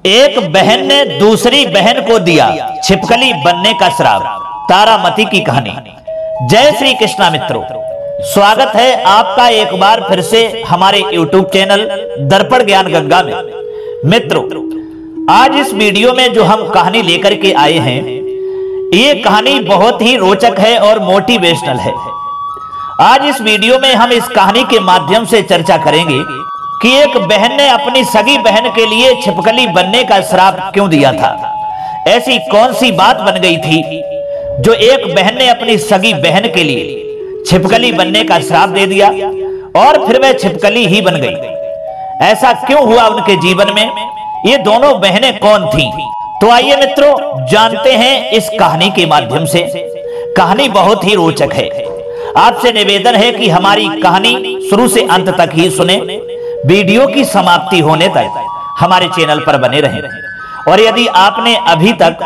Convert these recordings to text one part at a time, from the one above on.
एक बहन ने दूसरी बहन को दिया छिपकली बनने का श्राप। तारामती की कहानी। जय श्री कृष्णा मित्रों, स्वागत है आपका एक बार फिर से हमारे YouTube चैनल दर्पण ज्ञान गंगा में। मित्रों, आज इस वीडियो में जो हम कहानी लेकर के आए हैं, ये कहानी बहुत ही रोचक है और मोटिवेशनल है। आज इस वीडियो में हम इस कहानी के माध्यम से चर्चा करेंगे कि एक बहन ने अपनी सगी बहन के लिए छिपकली बनने का श्राप क्यों दिया था। ऐसी कौन सी बात बन गई थी जो एक बहन ने अपनी सगी बहन के लिए छिपकली बनने का श्राप दे दिया और फिर वह छिपकली ही बन गई। ऐसा क्यों हुआ उनके जीवन में? ये दोनों बहनें कौन थीं? तो आइए मित्रों, जानते हैं इस कहानी के माध्यम से। कहानी बहुत ही रोचक है। आपसे निवेदन है कि हमारी कहानी शुरू से अंत तक ही सुने, वीडियो की समाप्ति होने तक हमारे चैनल पर बने रहें। और यदि आपने अभी तक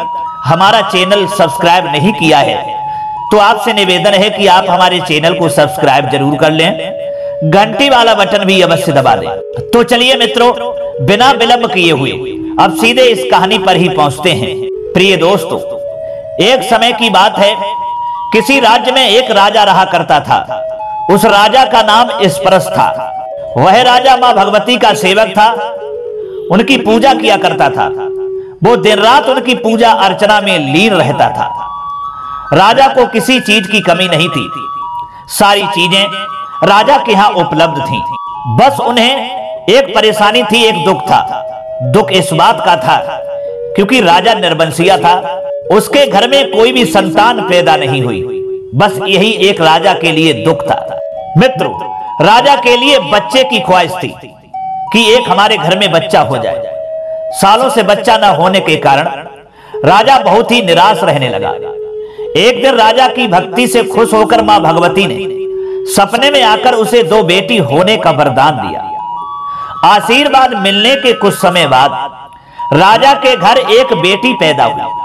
हमारा चैनल सब्सक्राइब नहीं किया है तो आपसे निवेदन है कि आप हमारे चैनल को सब्सक्राइब जरूर कर लें, घंटी वाला बटन भी अवश्य दबा दें। तो चलिए मित्रों, बिना विलंब किए हुए अब सीधे इस कहानी पर ही पहुंचते हैं। प्रिय दोस्तों, एक समय की बात है, किसी राज्य में एक राजा रहा करता था। उस राजा का नाम स्परस था। वह राजा मां भगवती का सेवक था, उनकी पूजा किया करता था। वो दिन रात उनकी पूजा अर्चना में लीन रहता था। राजा को किसी चीज की कमी नहीं थी, सारी चीजें राजा के यहां उपलब्ध थीं। बस उन्हें एक परेशानी थी, एक दुख था। दुख इस बात का था क्योंकि राजा निर्वंशिया था, उसके घर में कोई भी संतान पैदा नहीं हुई। बस यही एक राजा के लिए दुख था। मित्रों, राजा के लिए बच्चे की ख्वाहिश थी कि एक हमारे घर में बच्चा हो जाए। सालों से बच्चा न होने के कारण राजा बहुत ही निराश रहने लगा। एक दिन राजा की भक्ति से खुश होकर मां भगवती ने सपने में आकर उसे 2 बेटी होने का वरदान दिया। आशीर्वाद मिलने के कुछ समय बाद राजा के घर एक बेटी पैदा हुई।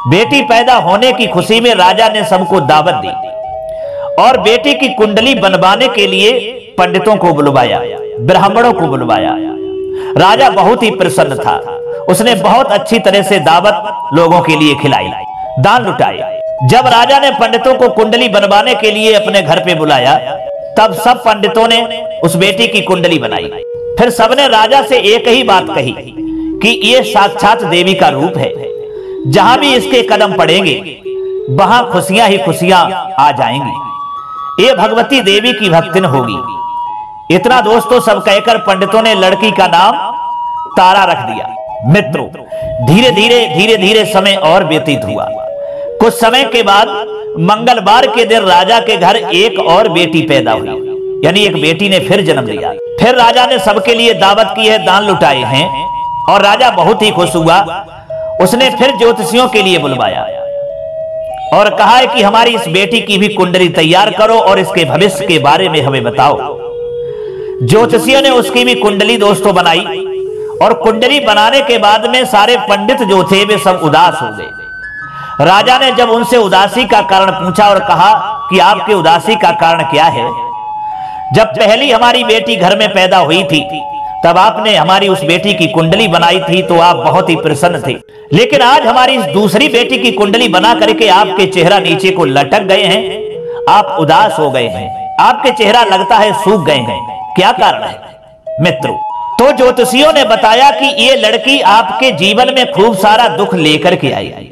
बेटी पैदा होने की खुशी में राजा ने सबको दावत दी और बेटी की कुंडली बनवाने के लिए पंडितों को बुलवाया, ब्राह्मणों को बुलवाया। राजा बहुत ही प्रसन्न था। उसने बहुत अच्छी तरह से दावत लोगों के लिए खिलाई, दान लुटाए। जब राजा ने पंडितों को कुंडली बनवाने के लिए अपने घर पे बुलाया, तब सब पंडितों ने उस बेटी की कुंडली बनाई। फिर सबने राजा से एक ही बात कही कि ये साक्षात देवी का रूप है, जहां भी इसके कदम पड़ेंगे वहां खुशियां ही खुशियां आ जाएंगी। ये भगवती देवी की भक्तिन होगी। इतना दोस्तों सब कहकर पंडितों ने लड़की का नाम तारा रख दिया। मित्रों, धीरे धीरे समय और व्यतीत हुआ। कुछ समय के बाद मंगलवार के दिन राजा के घर एक और बेटी पैदा हुई, यानी एक बेटी ने फिर जन्म लिया। फिर राजा ने सबके लिए दावत की है, दान लुटाए हैं और राजा बहुत ही खुश हुआ। उसने फिर ज्योतिषियों के लिए बुलवाया और कहा है कि हमारी इस बेटी की भी कुंडली तैयार करो और इसके भविष्य के बारे में हमें बताओ। ज्योतिषियों ने उसकी भी कुंडली दोस्तों बनाई और कुंडली बनाने के बाद में सारे पंडित जो थे वे सब उदास हो गए। राजा ने जब उनसे उदासी का कारण पूछा और कहा कि आपके उदासी का कारण क्या है? जब पहली हमारी बेटी घर में पैदा हुई थी तब आपने हमारी उस बेटी की कुंडली बनाई थी तो आप बहुत ही प्रसन्न थे, लेकिन आज हमारी इस दूसरी बेटी की कुंडली बना करके आपके चेहरा नीचे को लटक गए हैं, आप उदास हो गए हैं, आपके चेहरा लगता है सूख गए हैं। क्या कारण है? मित्रों, तो ज्योतिषियों ने बताया कि ये लड़की आपके जीवन में खूब सारा दुख लेकर के आई।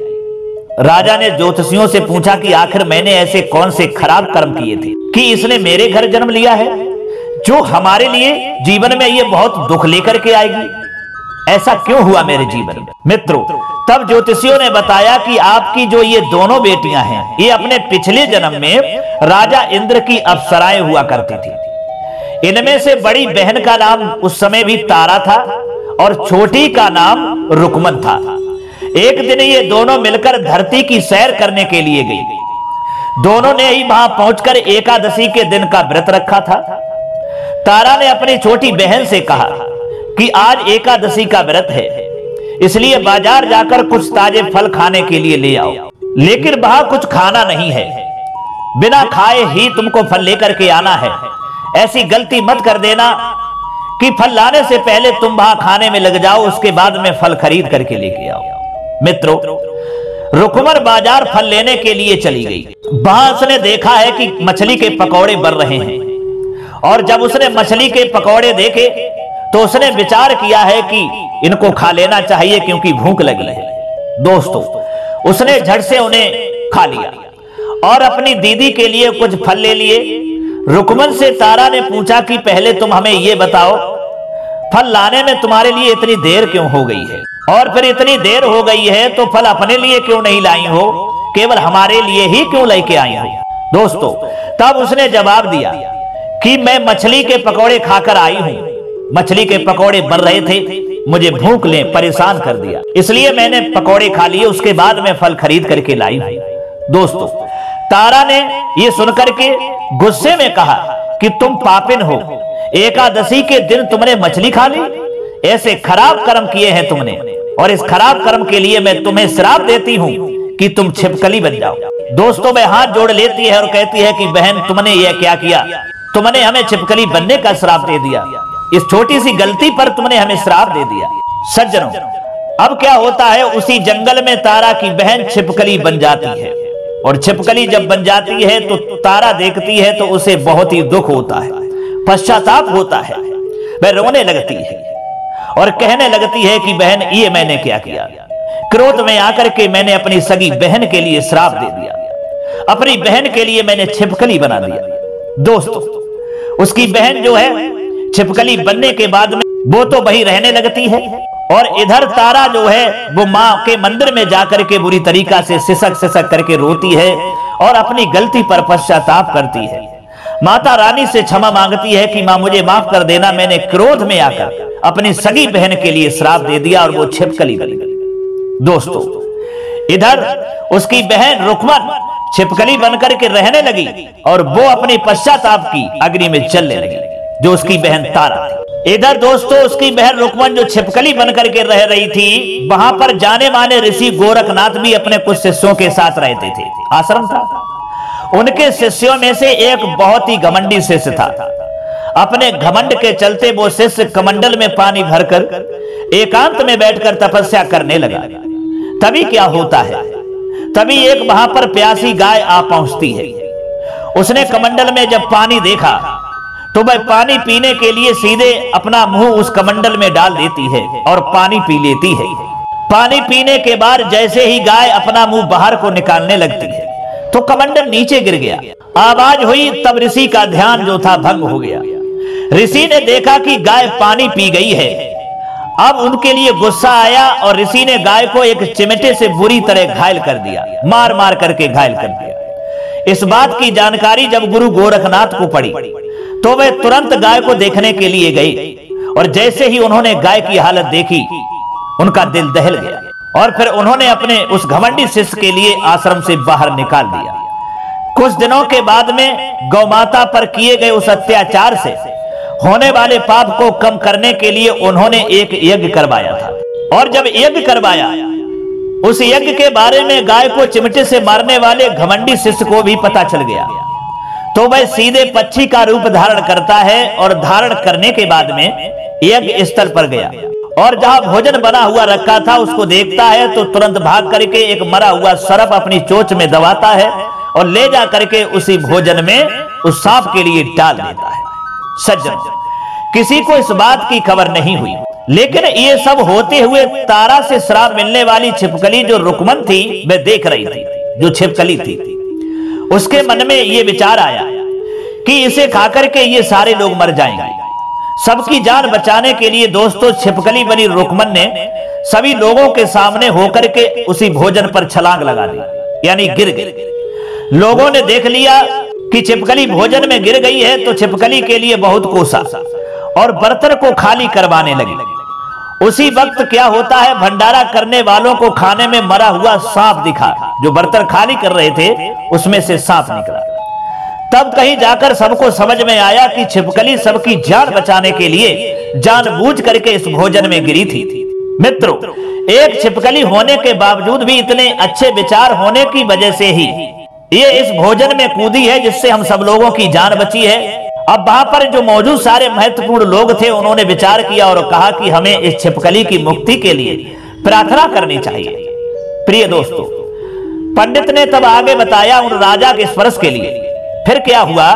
राजा ने ज्योतिषियों से पूछा कि आखिर मैंने ऐसे कौन से खराब कर्म किए थे कि इसने मेरे घर जन्म लिया है, जो हमारे लिए जीवन में ये बहुत दुख लेकर के आएगी? ऐसा क्यों हुआ मेरे जीवन में? मित्रों, तब ज्योतिषियों ने बताया कि आपकी जो ये दोनों बेटियां हैं, ये अपने पिछले जन्म में राजा इंद्र की अप्सराएं हुआ करती थी। इनमें से बड़ी बहन का नाम उस समय भी तारा था और छोटी का नाम रुकमन था। एक दिन ये दोनों मिलकर धरती की सैर करने के लिए गई। दोनों ने ही वहां पहुंचकर एकादशी के दिन का व्रत रखा था। तारा ने अपनी छोटी बहन से कहा कि आज एकादशी का व्रत है, इसलिए बाजार जाकर कुछ ताजे फल खाने के लिए ले आओ, लेकिन वहां कुछ खाना नहीं है, बिना खाए ही तुमको फल लेकर के आना है। ऐसी गलती मत कर देना कि फल लाने से पहले तुम वहां खाने में लग जाओ, उसके बाद में फल खरीद करके लेके आओ। मित्रों, रुकमन बाजार फल लेने के लिए चली गई। वहां उसने देखा है कि मछली के पकौड़े बन रहे हैं, और जब उसने मछली के पकौड़े देखे तो उसने विचार किया है कि इनको खा लेना चाहिए क्योंकि भूख लगी है। दोस्तों, उसने झट से उन्हें खा लिया और अपनी दीदी के लिए कुछ फल ले लिए। रुकमन से तारा ने पूछा कि पहले तुम हमें ये बताओ, फल लाने में तुम्हारे लिए इतनी देर क्यों हो गई है, और फिर इतनी देर हो गई है तो फल अपने लिए क्यों नहीं लाई हो, केवल हमारे लिए ही क्यों लेके आई हो। दोस्तों, तब उसने जवाब दिया कि मैं मछली के पकौड़े खाकर आई हूं, मछली के पकौड़े बन रहे थे, मुझे भूख ने परेशान कर दिया, इसलिए मैंने पकौड़े खा लिए, उसके बाद मैं फल खरीद करके लाई हूं। दोस्तों, तारा ने यह सुनकर के गुस्से में कहा कि तुम पापिन हो, एकादशी के दिन तुमने मछली खा ली, ऐसे खराब कर्म किए हैं तुमने, और इस खराब कर्म के लिए मैं तुम्हें श्राप देती हूं कि तुम छिपकली बन जाओ। दोस्तों, वह हाथ जोड़ लेती है और कहती है कि बहन, तुमने यह क्या किया, तुमने हमें छिपकली बनने का श्राप दे दिया, इस छोटी सी गलती पर तुमने हमें श्राप दे दिया। सज्जनों, अब क्या होता है, उसी जंगल में तारा की बहन छिपकली बन जाती है, और छिपकली जब बन जाती है तो तारा देखती है तो उसे बहुत ही दुख होता है, पश्चाताप होता है, वह रोने लगती है और कहने लगती है कि बहन, ये मैंने क्या किया, क्रोध में आकर के मैंने अपनी सगी बहन के लिए श्राप दे दिया, अपनी बहन के लिए मैंने छिपकली बना दिया। दोस्तों, उसकी बहन जो है छिपकली बनने के बाद में वो तो वही रहने लगती है, और इधर तारा जो है वो माँ के मंदिर में जाकर के बुरी तरीका से सिसक सिसक करके रोती है और अपनी गलती पर पश्चाताप करती है। माता रानी से क्षमा मांगती है कि माँ, मुझे माफ कर देना, मैंने क्रोध में आकर अपनी सगी बहन के लिए श्राप दे दिया और वो छिपकली बन गई। दोस्तों, इधर उसकी बहन रुकमन छिपकली बनकर के रहने लगी और वो अपनी पश्चाताप की अग्नि में जलने लगी, जो उसकी बहन तारा थी। इधर दोस्तों, उसकी बहन रुकमन जो छिपकली बनकर के रह रही थी, वहां पर जाने माने ऋषि गोरखनाथ भी अपने कुछ शिष्यों के साथ रहते थे, आश्रम था। उनके शिष्यों में से एक बहुत ही घमंडी शिष्य था। अपने घमंड के चलते वो शिष्य कमंडल में पानी भरकर एकांत में बैठकर तपस्या करने लगा। तभी क्या होता है, तभी एक वहां पर प्यासी गाय आ पहुंचती है। उसने कमंडल में जब पानी देखा तो वह पानी पीने के लिए सीधे अपना मुंह उस कमंडल में डाल देती है और पानी पी लेती है। पानी पीने के बाद जैसे ही गाय अपना मुंह बाहर को निकालने लगती है तो कमंडल नीचे गिर गया। आवाज हुई, तब ऋषि का ध्यान जो था भंग हो गया। ऋषि ने देखा कि गाय पानी पी गई है। अब उनके लिए गुस्सा आया और ऋषि ने गाय को एक चिमटे से बुरी तरह घायल कर दिया, मार मार करके घायल कर दिया। इस बात की जानकारी जब गुरु गोरखनाथ को पड़ी तो वे तुरंत गाय को देखने के लिए गए, और जैसे ही उन्होंने गाय की हालत देखी उनका दिल दहल गया, और फिर उन्होंने अपने उस घमंडी शिष्य के लिए आश्रम से बाहर निकाल दिया। कुछ दिनों के बाद में गौमाता पर किए गए उस अत्याचार से होने वाले पाप को कम करने के लिए उन्होंने एक यज्ञ करवाया था, और जब यज्ञ करवाया, उस यज्ञ के बारे में गाय को चिमटे से मारने वाले घमंडी शिष्य को भी पता चल गया। तो वह सीधे पक्षी का रूप धारण करता है, और धारण करने के बाद में यज्ञ स्थल पर गया और जहां भोजन बना हुआ रखा था उसको देखता है तो तुरंत भाग करके एक मरा हुआ सर्प अपनी चोंच में दबाता है और ले जा करके उसी भोजन में उस सांप के लिए डाल देता है। सज्जन, किसी को इस बात की खबर नहीं हुई, लेकिन ये सब होते हुए तारा से श्राप मिलने वाली छिपकली जो रुकमन थी वह देख रही थी। जो छिपकली थी उसके मन में ये विचार आया कि इसे खाकर के ये सारे लोग मर जाएंगे। सबकी जान बचाने के लिए दोस्तों छिपकली बनी रुकमन ने सभी लोगों के सामने होकर के उसी भोजन पर छलांग लगा दी, यानी गिर गई। लोगों ने देख लिया कि छिपकली भोजन में गिर गई है तो छिपकली के लिए बहुत कोसा और बर्तन को खाली करवाने लगी। उसी वक्त क्या होता है, भंडारा करने वालों को खाने में मरा हुआ सांप दिखा। जो बर्तन खाली कर रहे थे उसमें से सांप निकला। तब कहीं जाकर सबको समझ में आया कि छिपकली सबकी जान बचाने के लिए जानबूझ करके इस भोजन में गिरी थी। मित्रों, एक छिपकली होने के बावजूद भी इतने अच्छे विचार होने की वजह से ही ये इस भोजन में कूदी है, जिससे हम सब लोगों की जान बची है। अब वहां पर जो मौजूद सारे महत्वपूर्ण लोग थे उन्होंने विचार किया और कहा कि हमें इस छिपकली की मुक्ति के लिए प्रार्थना करनी चाहिए। प्रिय दोस्तों, पंडित ने तब आगे बताया उन राजा के स्पर्श के लिए। फिर क्या हुआ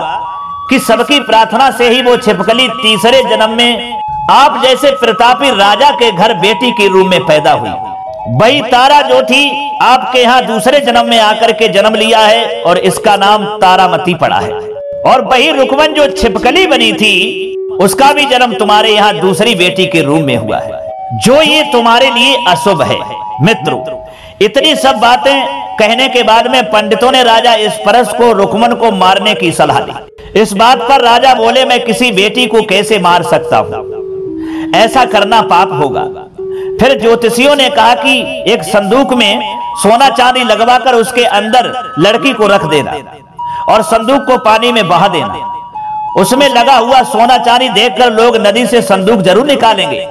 कि सबकी प्रार्थना से ही वो छिपकली तीसरे जन्म में आप जैसे प्रतापी राजा के घर बेटी के रूप में पैदा हुई। वही तारा जो थी आपके यहाँ दूसरे जन्म में आकर के जन्म लिया है और इसका नाम तारामती पड़ा है। और वही रुकमन जो छिपकली बनी थी उसका भी जन्म तुम्हारे यहाँ दूसरी बेटी के रूप में हुआ है, जो ये तुम्हारे लिए अशुभ है। मित्रों, इतनी सब बातें कहने के बाद में पंडितों ने राजा स्परस को रुकमन को मारने की सलाह दी। इस बात पर राजा बोले, मैं किसी बेटी को कैसे मार सकता हूं, ऐसा करना पाप होगा। फिर ज्योतिषियों ने कहा कि एक संदूक में सोना चांदी लगवाकर उसके अंदर लड़की को रख देना और संदूक को पानी में बहा देना। उसमें लगा हुआ सोना चांदी देखकर लोग नदी से संदूक जरूर निकालेंगे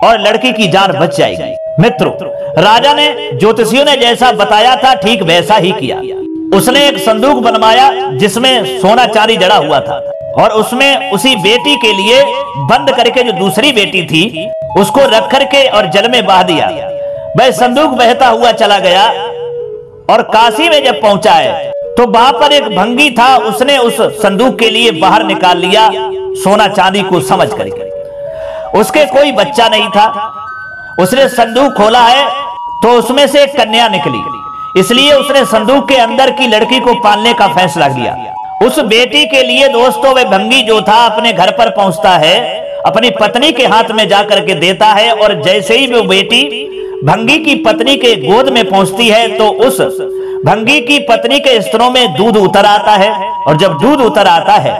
और लड़की की जान बच जाएगी। मित्रों, राजा ने ज्योतिषियों ने जैसा बताया था ठीक वैसा ही किया। उसने एक संदूक बनवाया जिसमें सोना चांदी जड़ा हुआ था और उसमें उसी बेटी के लिए बंद करके जो दूसरी बेटी थी उसको रख करके और जल में बहा दिया। वह संदूक बहता हुआ चला गया और काशी में जब पहुंचा है तो वहां पर एक भंगी था, उसने उस संदूक के लिए बाहर निकाल लिया सोना चांदी को समझ करके। उसके कोई बच्चा नहीं था। उसने संदूक खोला है तो उसमें से एक कन्या निकली, इसलिए उसने संदूक के अंदर की लड़की को पालने का फैसला किया। उस बेटी के लिए दोस्तों वह भंगी जो था अपने घर पर पहुंचता है, अपनी पत्नी के हाथ में जाकर के देता है और जैसे ही वो बेटी भंगी की पत्नी के गोद में पहुंचती है तो उस भंगी की पत्नी के स्तनों में दूध उतर आता है और जब दूध उतर आता है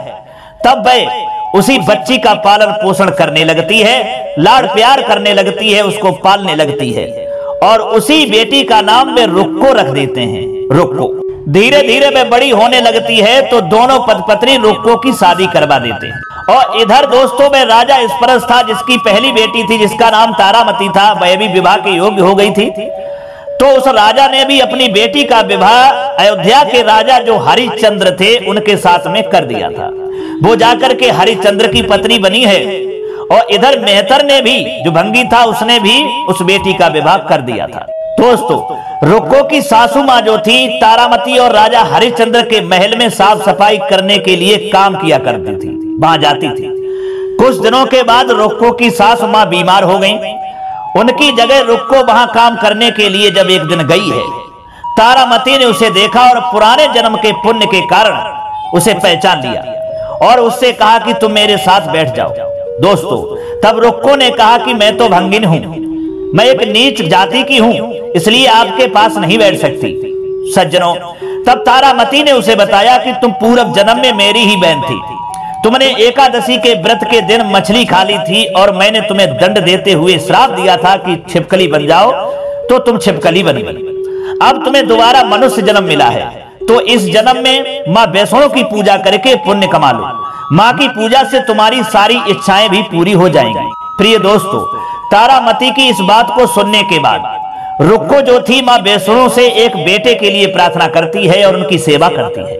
तब वह उसी बच्ची का पालन पोषण करने लगती है, लाड़ प्यार करने लगती है, उसको पालने लगती है और उसी बेटी का नाम वे रुक्को रख देते हैं, रुक्को। धीरे धीरे वे बड़ी होने लगती है तो दोनों पत्नी रुक्को की शादी करवा देते हैं। और इधर दोस्तों में राजा स्परस था जिसकी पहली बेटी थी जिसका नाम तारामती था, वह भी विवाह के योग्य हो गई थी। तो उस राजा ने भी अपनी बेटी का विवाह अयोध्या के राजा जो हरिश्चंद्र थे उनके साथ में कर दिया था। वो जाकर के हरिश्चंद्र की पत्नी बनी है। और इधर मेहतर ने भी जो भंगी था उसने भी उस बेटी का विवाह कर दिया था। दोस्तों, रुक्को की सासू माँ जो थी तारामती और राजा हरिश्चंद्र के महल में साफ सफाई करने के लिए काम किया करती थी, वहां जाती थी। कुछ दिनों के बाद रुक्को की सासू माँ बीमार हो गई। उनकी जगह रुक्को वहां काम करने के लिए जब एक दिन गई है, तारामती ने उसे देखा और पुराने जन्म के पुण्य के कारण उसे पहचान लिया और उससे कहा कि तुम मेरे साथ बैठ जाओ। दोस्तों, तब रुक्को ने कहा कि मैं तो भंगिन हूं, मैं एक नीच जाति की हूं, इसलिए आपके पास नहीं बैठ सकती। सज्जनों, तब तारामती ने उसे बताया कि तुम पूर्व जन्म में मेरी ही बहन थी, तुमने एकादशी के व्रत के दिन मछली खा ली थी और मैंने तुम्हें दंड देते हुए श्राप दिया था कि छिपकली बन जाओ, तो तुम छिपकली बन गई। अब तुम्हें दोबारा मनुष्य जन्म मिला है तो इस जन्म में माँ वैष्णो की पूजा करके पुण्य कमा लो। माँ की पूजा से तुम्हारी सारी इच्छाएं भी पूरी हो जाएंगी। प्रिय दोस्तों, तारामती की इस बात को सुनने के बाद रुक्को जो थी माँ वैष्णो से एक बेटे के लिए प्रार्थना करती है और उनकी सेवा करती है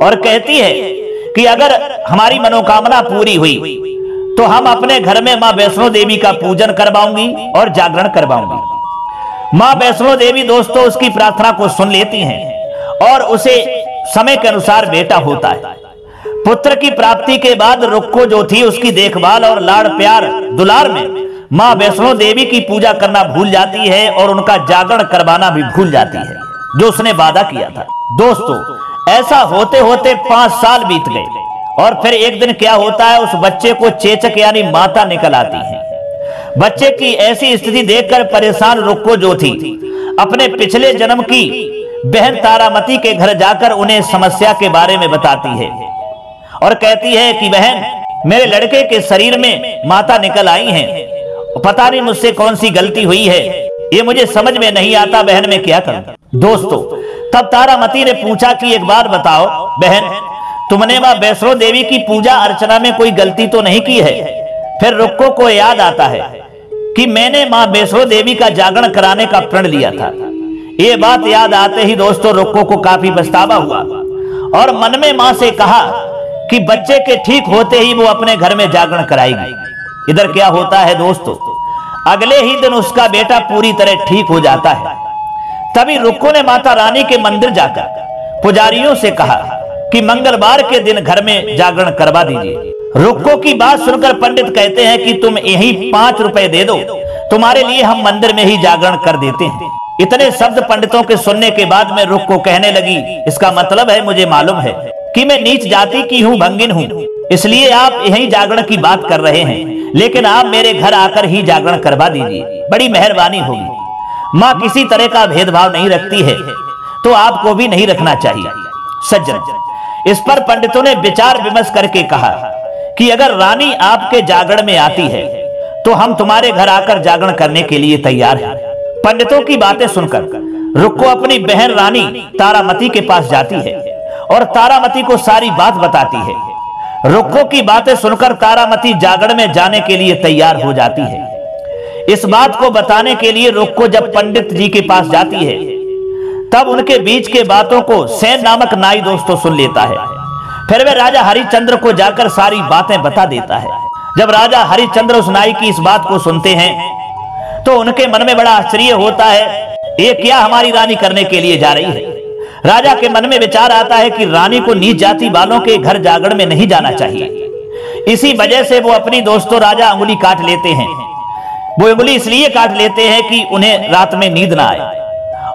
और कहती है कि अगर हमारी मनोकामना पूरी हुई तो हम अपने घर में माँ वैष्णो देवी का पूजन करवाऊंगी और जागरण करवाऊंगी। माँ वैष्णो देवी दोस्तों उसकी प्रार्थना को सुन लेती हैं और उसे समय के अनुसार बेटा होता है। पुत्र की प्राप्ति के बाद रुक्को जो थी उसकी देखभाल और लाड़ प्यार दुलार में माँ वैष्णो देवी की पूजा करना भूल जाती है और उनका जागरण करवाना भी भूल जाती है जो उसने वादा किया था। दोस्तों, ऐसा होते होते 5 साल बीत गए और फिर एक दिन क्या होता है, उस बच्चे को चेचक यानी माता निकल आती है। बच्चे की ऐसी स्थिति देखकर परेशान रुक्को जो थी अपने पिछले जन्म की बहन तारामती के घर जाकर उन्हें समस्या के बारे में बताती है और कहती है कि बहन, मेरे लड़के के शरीर में माता निकल आई हैं, पता नहीं मुझसे कौन सी गलती हुई है, ये मुझे समझ में नहीं आता, बहन मैं क्या करूं। दोस्तों, तब तारामती ने पूछा कि एक बार बताओ बहन, तुमने माँ वैष्णो देवी की पूजा अर्चना में कोई गलती तो नहीं की है। फिर रुक्को को याद आता है कि मैंने माँ वैष्णो देवी का जागरण कराने का प्रण लिया था। ये बात याद आते ही दोस्तों रुक्को को काफी पछतावा हुआ और मन में माँ से कहा कि बच्चे के ठीक होते ही वो अपने घर में जागरण कराएगी। इधर क्या होता है दोस्तों, अगले ही दिन उसका बेटा पूरी तरह ठीक हो जाता है। तभी रुक्को ने माता रानी के मंदिर जाकर पुजारियों से कहा कि मंगलवार के दिन घर में जागरण करवा दीजिए। रुक्को की बात सुनकर पंडित कहते हैं कि तुम यही 5 रुपए दे दो, तुम्हारे लिए हम मंदिर में ही जागरण कर देते हैं। इतने शब्द पंडितों के सुनने के बाद में रुक्को कहने लगी, इसका मतलब है मुझे मालूम है कि मैं नीच जाति की हूँ, भंगिन हूँ, इसलिए आप यही जागरण की बात कर रहे हैं, लेकिन आप मेरे घर आकर ही जागरण करवा दीजिए, बड़ी मेहरबानी होगी। माँ किसी तरह का भेदभाव नहीं रखती है, तो आपको भी नहीं रखना चाहिए। सज्जन, इस पर पंडितों ने विचार विमर्श करके कहा कि अगर रानी आपके जागरण में आती है तो हम तुम्हारे घर आकर जागरण करने के लिए तैयार हैं। पंडितों की बातें सुनकर रुक्को अपनी बहन रानी तारामती के पास जाती है और तारामती को सारी बात बताती है। रुक्को की बातें सुनकर तारामती जागरण में जाने के लिए तैयार हो जाती है। इस बात को बताने के लिए रुक्को जब पंडित जी के पास जाती है, तब उनके बीच के बातों को सेन नामक नाई दोस्तों सुन लेता है। फिर वह राजा हरिश्चंद्र को जाकर सारी बातें बता देता है। जब राजा हरिश्चंद्र उस नाई की इस बात को सुनते हैं तो उनके मन में बड़ा आश्चर्य होता है, ये क्या हमारी रानी करने के लिए जा रही है। राजा के मन में विचार आता है कि रानी को नीच जाति वालों के घर जागरण में नहीं जाना चाहिए। इसी वजह से वो अपनी दोस्तों राजा अंगुली काट लेते हैं। वो अंगुली इसलिए काट लेते हैं कि उन्हें रात में नींद ना आए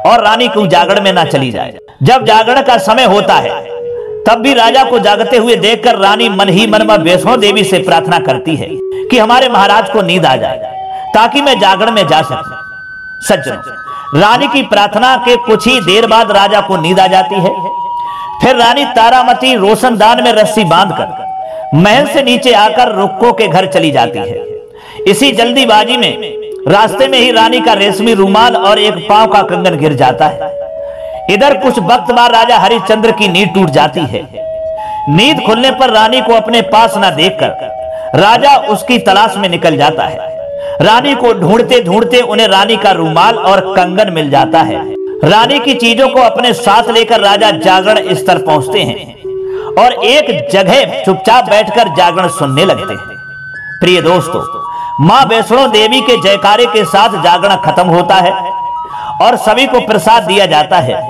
और रानी को जागरण में ना चली जाए। जब जागरण का समय होता है तब भी राजा को जागते हुए देखकर रानी मन ही मन में वैष्णो देवी से प्रार्थना करती है कि हमारे महाराज को नींद आ जाए ताकि मैं जागरण में जा सकूं। सज्जनों, रानी की प्रार्थना के कुछ ही देर बाद राजा को नींद आ जाती है। फिर रानी तारामती रोशनदान में रस्सी बांधकर महल से नीचे आकर रुक्को के घर चली जाती है। इसी जल्दीबाजी में रास्ते में ही रानी का रेशमी रुमाल और एक पांव का कंगन गिर जाता है। इधर कुछ वक्त बाद राजा हरिश्चंद्र की नींद टूट जाती है। नींद खुलने पर रानी को अपने पास न देखकर राजा उसकी तलाश में निकल जाता है। रानी को ढूंढते ढूंढते उन्हें रानी का रुमाल और कंगन मिल जाता है। रानी की चीजों को अपने साथ लेकर राजा जागरण स्थल पहुंचते हैं और एक जगह चुपचाप बैठकर जागरण सुनने लगते हैं। प्रिय दोस्तों, मां वैष्णो देवी के जयकारे के साथ जागरण खत्म होता है और सभी को प्रसाद दिया जाता है।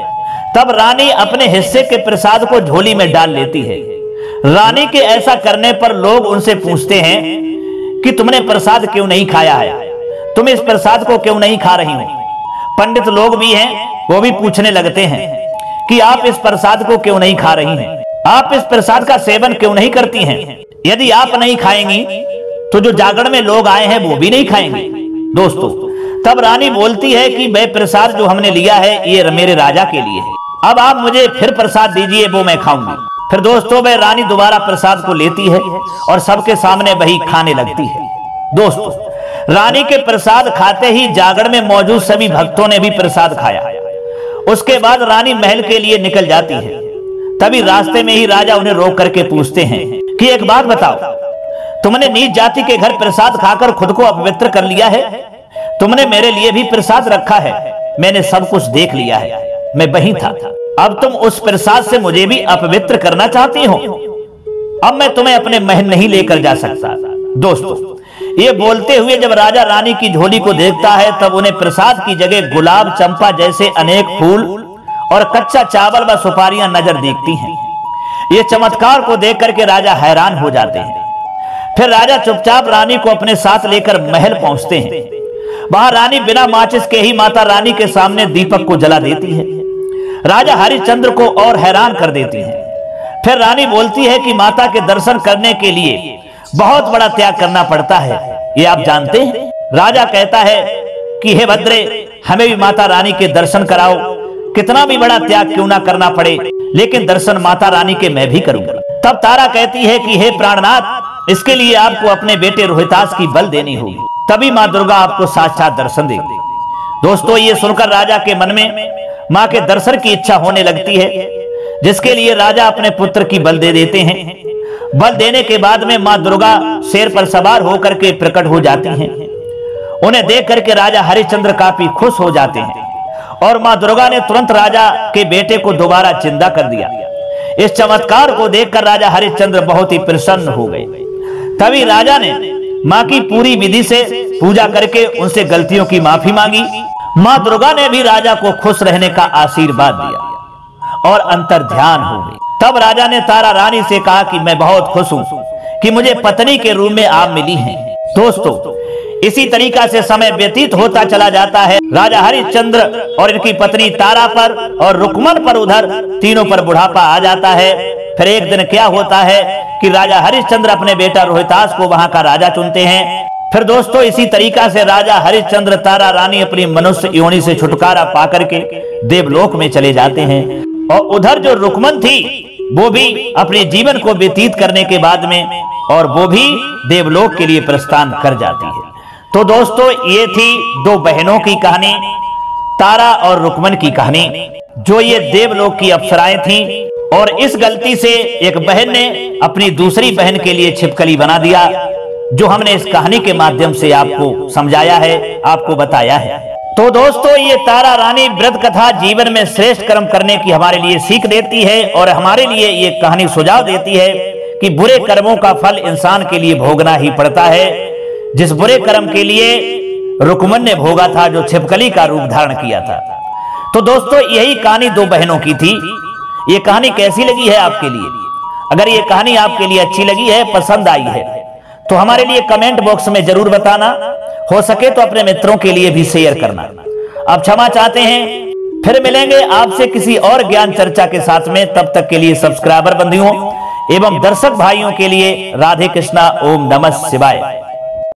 तब रानी अपने हिस्से के प्रसाद को झोली में डाल लेती है। रानी के ऐसा करने पर लोग उनसे पूछते हैं कि तुमने प्रसाद क्यों नहीं खाया है, तुम इस प्रसाद को क्यों नहीं खा रही हो। पंडित लोग भी हैं, वो भी पूछने लगते हैं कि आप इस प्रसाद को क्यों नहीं खा रही हैं, आप इस प्रसाद का सेवन क्यों नहीं करती हैं। यदि आप नहीं खाएंगी तो जो जागरण में लोग आए हैं वो भी नहीं खाएंगे। दोस्तों, तब रानी बोलती है कि वह प्रसाद जो हमने लिया है ये मेरे राजा के लिए है, अब आप मुझे फिर प्रसाद दीजिए, वो मैं खाऊंगी। फिर दोस्तों वह रानी दोबारा प्रसाद को लेती है और सबके सामने वही खाने लगती है। दोस्तों, रानी के प्रसाद खाते ही जागरण में मौजूद सभी भक्तों ने भी प्रसाद खाया। उसके बाद रानी महल के लिए निकल जाती है। तभी रास्ते में ही राजा उन्हें रोक करके पूछते हैं कि एक बात बताओ, तुमने नीच जाति के घर प्रसाद खाकर खुद को अपवित्र कर लिया है, तुमने मेरे लिए भी प्रसाद रखा है, मैंने सब कुछ देख लिया है, मैं वहीं था, अब तुम उस प्रसाद से मुझे भी अपवित्र करना चाहती हो, अब मैं तुम्हें अपने महल नहीं लेकर जा सकता। दोस्तों, ये बोलते हुए जब राजा रानी की झोली को देखता है तब उन्हें प्रसाद की जगह गुलाब, चंपा जैसे अनेक फूल और कच्चा चावल व सुपारियां नजर देखती हैं। ये चमत्कार को देख करके राजा हैरान हो जाते हैं। फिर राजा चुपचाप रानी को अपने साथ लेकर महल पहुंचते हैं। वहां रानी बिना माचिस के ही माता रानी के सामने दीपक को जला देती है। राजा हरिश्चंद्र को और हैरान कर देती है। फिर रानी बोलती है कि माता के दर्शन करने के लिए बहुत बड़ा त्याग करना पड़ता है, ये आप जानते हैं। राजा कहता है कि हे भद्रे, हमें भी माता रानी के दर्शन कराओ, कितना भी बड़ा त्याग क्यों ना करना पड़े, लेकिन दर्शन माता रानी के मैं भी करूंगा। तब तारा कहती है कि हे प्राणनाथ, इसके लिए आपको अपने बेटे रोहितास की बल देनी होगी, तभी मां दुर्गा आपको साक्षात दर्शन देगी। दोस्तों, ये सुनकर राजा के मन में मां के दर्शन की इच्छा होने लगती है, जिसके लिए राजा अपने पुत्र की बल दे देते हैं। बल देने के बाद में मां दुर्गा शेर पर सवार होकर के प्रकट हो जाती हैं। उन्हें देख करके राजा हरिश्चंद्र काफी खुश हो जाते हैं और मां दुर्गा ने तुरंत राजा के बेटे को दोबारा जिंदा कर दिया। इस चमत्कार को देखकर राजा हरिश्चंद्र बहुत ही प्रसन्न हो गए। तभी राजा ने मां की पूरी विधि से पूजा करके उनसे गलतियों की माफी मांगी। मां दुर्गा ने भी राजा को खुश रहने का आशीर्वाद दिया और अंतर ध्यान हो गई। तब राजा ने तारा रानी से कहा कि मैं बहुत खुश हूं कि मुझे पत्नी के रूप में आप मिली हैं। दोस्तों, इसी तरीका से समय व्यतीत होता चला जाता है। राजा हरिश्चंद्र और इनकी पत्नी तारा पर और रुक्मन पर, उधर तीनों पर बुढ़ापा आ जाता है। फिर एक दिन क्या होता है कि राजा हरिश्चंद्र अपने बेटा रोहितास को वहां का राजा चुनते हैं। फिर दोस्तों, इसी तरीका से राजा हरिश्चंद्र तारा रानी अपनी मनुष्य योनि से छुटकारा पाकर के देवलोक में चले जाते हैं। और उधर जो रुक्मन थी वो भी अपने जीवन को व्यतीत करने के बाद में और वो भी देवलोक के लिए प्रस्थान कर जाती है। तो दोस्तों, ये थी दो बहनों की कहानी, तारा और रुक्मन की कहानी, जो ये देवलोक की अप्सराएं थीं। और इस गलती से एक बहन ने अपनी दूसरी बहन के लिए छिपकली बना दिया, जो हमने इस कहानी के माध्यम से आपको समझाया है, आपको बताया है। तो दोस्तों, ये तारा रानी व्रत कथा जीवन में श्रेष्ठ कर्म करने की हमारे लिए सीख देती है और हमारे लिए ये कहानी सुझाव देती है कि बुरे कर्मों का फल इंसान के लिए भोगना ही पड़ता है। जिस बुरे कर्म के लिए रुक्मन ने भोगा था, जो छिपकली का रूप धारण किया था। तो दोस्तों, यही कहानी दो बहनों की थी। ये कहानी कैसी लगी है आपके लिए? अगर ये कहानी आपके लिए अच्छी लगी है, पसंद आई है, तो हमारे लिए कमेंट बॉक्स में जरूर बताना। हो सके तो अपने मित्रों के लिए भी शेयर करना। अब क्षमा चाहते हैं, फिर मिलेंगे आपसे किसी और ज्ञान चर्चा के साथ में। तब तक के लिए सब्सक्राइबर बंधुओं एवं दर्शक भाइयों के लिए राधे कृष्णा, ओम नमः शिवाय।